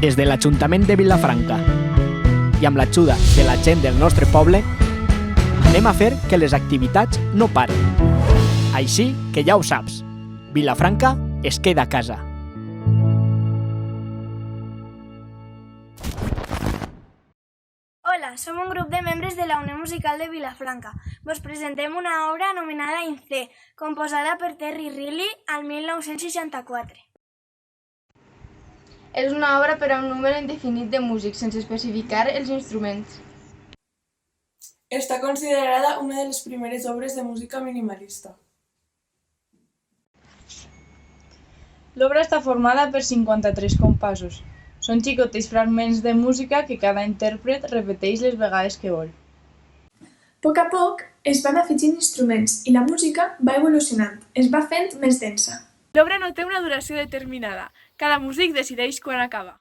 Des de l'Ajuntament de Vilafranca i amb l'ajuda de la gent del nostre poble, anem a fer que les activitats no paren. Així que ja ho saps, Vilafranca es queda a casa. Hola, som un grup de membres de la Unió Musical de Vilafranca. Vos presentem una obra anomenada Incé, composada per Terry Riley al 1964. És una obra per a un número indefinit de músics, sense especificar els instruments. Està considerada una de les primeres obres de música minimalista. L'obra està formada per 53 compassos. Són xicotets fragments de música que cada intèrpret repeteix les vegades que vol. A poc es van afegint instruments i la música va evolucionant, es va fent més densa. L'obra no té una duració determinada. Cada músic decideix quan acaba.